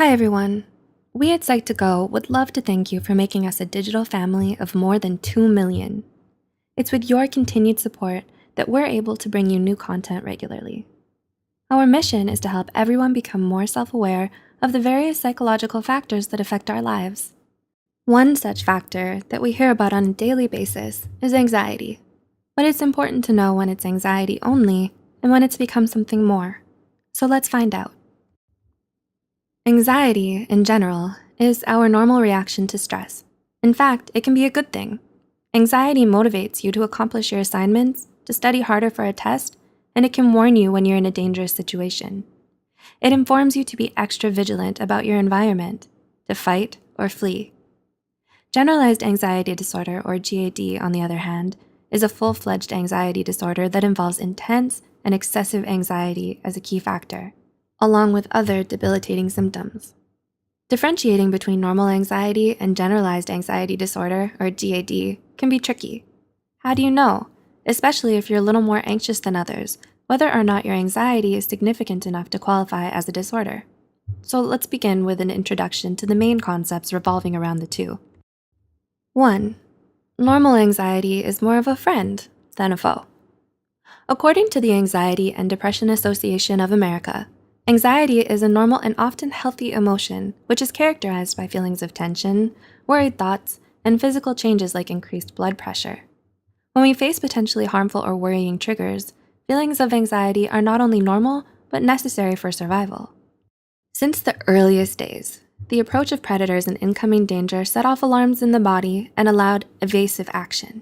Hi everyone. We at Psych2Go would love to thank you for making us a digital family of more than 2 million. It's with your continued support that we're able to bring you new content regularly. Our mission is to help everyone become more self-aware of the various psychological factors that affect our lives. One such factor that we hear about on a daily basis is anxiety, but it's important to know when it's anxiety only and when it's become something more. So let's find out. Anxiety, in general, is our normal reaction to stress. In fact, it can be a good thing. Anxiety motivates you to accomplish your assignments, to study harder for a test, and it can warn you when you're in a dangerous situation. It informs you to be extra vigilant about your environment, to fight or flee. Generalized anxiety disorder, or GAD, on the other hand, is a full-fledged anxiety disorder that involves intense and excessive anxiety as a key factor, along with other debilitating symptoms. Differentiating between normal anxiety and generalized anxiety disorder, or GAD, can be tricky. How do you know, especially if you're a little more anxious than others, whether or not your anxiety is significant enough to qualify as a disorder? So let's begin with an introduction to the main concepts revolving around the two. 1. Normal anxiety is more of a friend than a foe. According to the Anxiety and Depression Association of America, anxiety is a normal and often healthy emotion, which is characterized by feelings of tension, worried thoughts, and physical changes like increased blood pressure. When we face potentially harmful or worrying triggers, feelings of anxiety are not only normal, but necessary for survival. Since the earliest days, the approach of predators and incoming danger set off alarms in the body and allowed evasive action.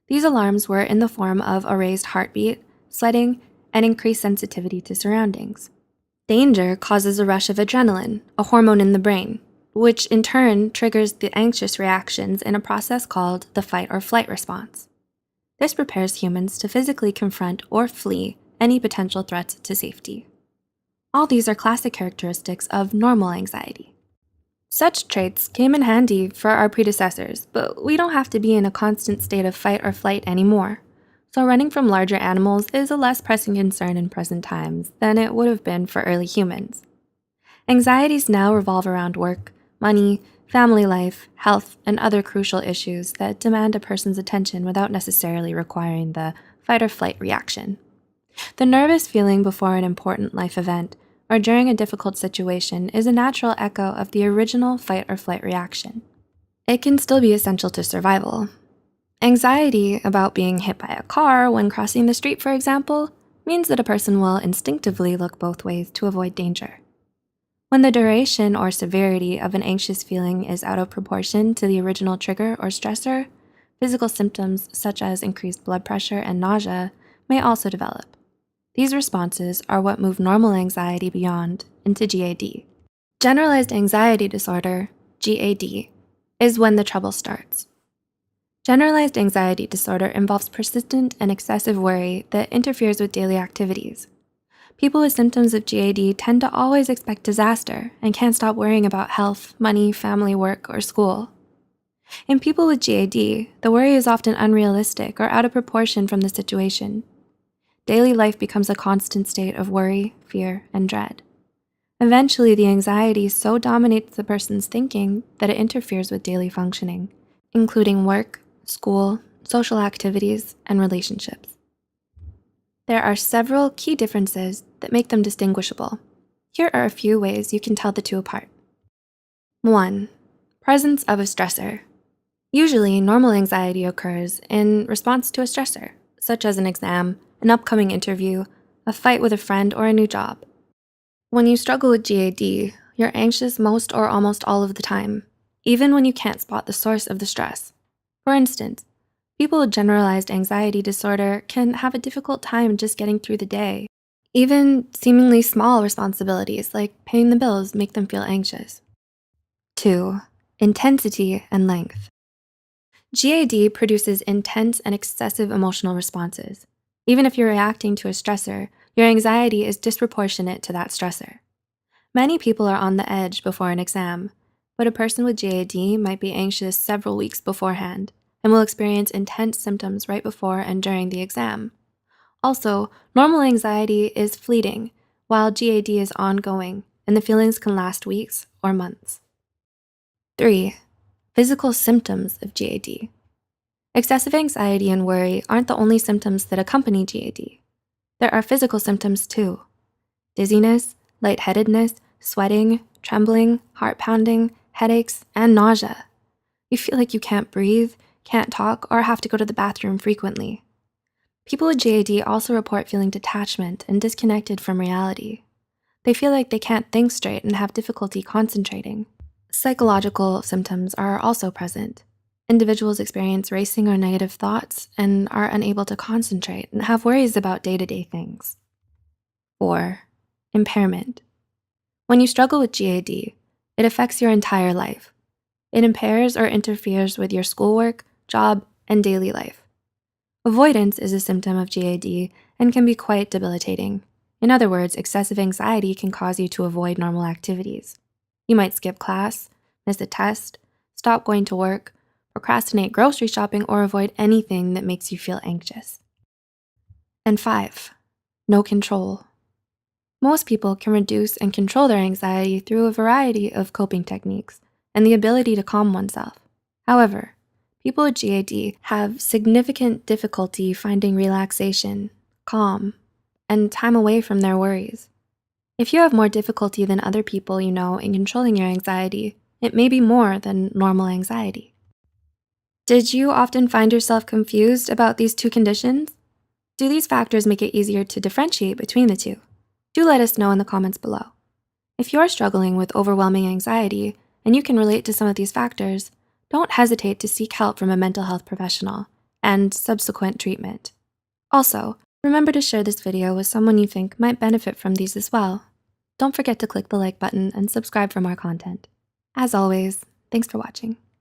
These alarms were in the form of a raised heartbeat, sweating, and increased sensitivity to surroundings. Danger causes a rush of adrenaline, a hormone in the brain, which in turn triggers the anxious reactions in a process called the fight or flight response. This prepares humans to physically confront or flee any potential threats to safety. All these are classic characteristics of normal anxiety. Such traits came in handy for our predecessors, but we don't have to be in a constant state of fight or flight anymore. So running from larger animals is a less pressing concern in present times than it would have been for early humans. Anxieties now revolve around work, money, family life, health, and other crucial issues that demand a person's attention without necessarily requiring the fight or flight reaction. The nervous feeling before an important life event or during a difficult situation is a natural echo of the original fight or flight reaction. It can still be essential to survival. Anxiety about being hit by a car when crossing the street, for example, means that a person will instinctively look both ways to avoid danger. When the duration or severity of an anxious feeling is out of proportion to the original trigger or stressor, physical symptoms such as increased blood pressure and nausea may also develop. These responses are what move normal anxiety beyond into GAD. Generalized anxiety disorder, GAD, is when the trouble starts. Generalized anxiety disorder involves persistent and excessive worry that interferes with daily activities. People with symptoms of GAD tend to always expect disaster and can't stop worrying about health, money, family, work, or school. In people with GAD, the worry is often unrealistic or out of proportion from the situation. Daily life becomes a constant state of worry, fear, and dread. Eventually, the anxiety so dominates the person's thinking that it interferes with daily functioning, including work, school, social activities, and relationships. There are several key differences that make them distinguishable. Here are a few ways you can tell the two apart. 1. Presence of a stressor. Usually, normal anxiety occurs in response to a stressor, such as an exam, an upcoming interview, a fight with a friend, or a new job. When you struggle with GAD, you're anxious most or almost all of the time, even when you can't spot the source of the stress. For instance, people with generalized anxiety disorder can have a difficult time just getting through the day. Even seemingly small responsibilities like paying the bills make them feel anxious. 2. Intensity and length. GAD produces intense and excessive emotional responses. Even if you're reacting to a stressor, your anxiety is disproportionate to that stressor. Many people are on the edge before an exam, but a person with GAD might be anxious several weeks beforehand and will experience intense symptoms right before and during the exam. Also, normal anxiety is fleeting, while GAD is ongoing, and the feelings can last weeks or months. 3. Physical symptoms of GAD. Excessive anxiety and worry aren't the only symptoms that accompany GAD. There are physical symptoms too: dizziness, lightheadedness, sweating, trembling, heart pounding, headaches, and nausea. You feel like you can't breathe, can't talk, or have to go to the bathroom frequently. People with GAD also report feeling detachment and disconnected from reality. They feel like they can't think straight and have difficulty concentrating. Psychological symptoms are also present. Individuals experience racing or negative thoughts and are unable to concentrate and have worries about day-to-day things. 4. Impairment. When you struggle with GAD, it affects your entire life. It impairs or interferes with your schoolwork, job, and daily life. Avoidance is a symptom of GAD and can be quite debilitating. In other words, excessive anxiety can cause you to avoid normal activities. You might skip class, miss a test, stop going to work, procrastinate grocery shopping, or avoid anything that makes you feel anxious. And 5. No control. Most people can reduce and control their anxiety through a variety of coping techniques and the ability to calm oneself. However, people with GAD have significant difficulty finding relaxation, calm, and time away from their worries. If you have more difficulty than other people you know in controlling your anxiety, it may be more than normal anxiety. Did you often find yourself confused about these two conditions? Do these factors make it easier to differentiate between the two? Do let us know in the comments below. If you're struggling with overwhelming anxiety and you can relate to some of these factors, don't hesitate to seek help from a mental health professional and subsequent treatment. Also, remember to share this video with someone you think might benefit from these as well. Don't forget to click the like button and subscribe for more content. As always, thanks for watching.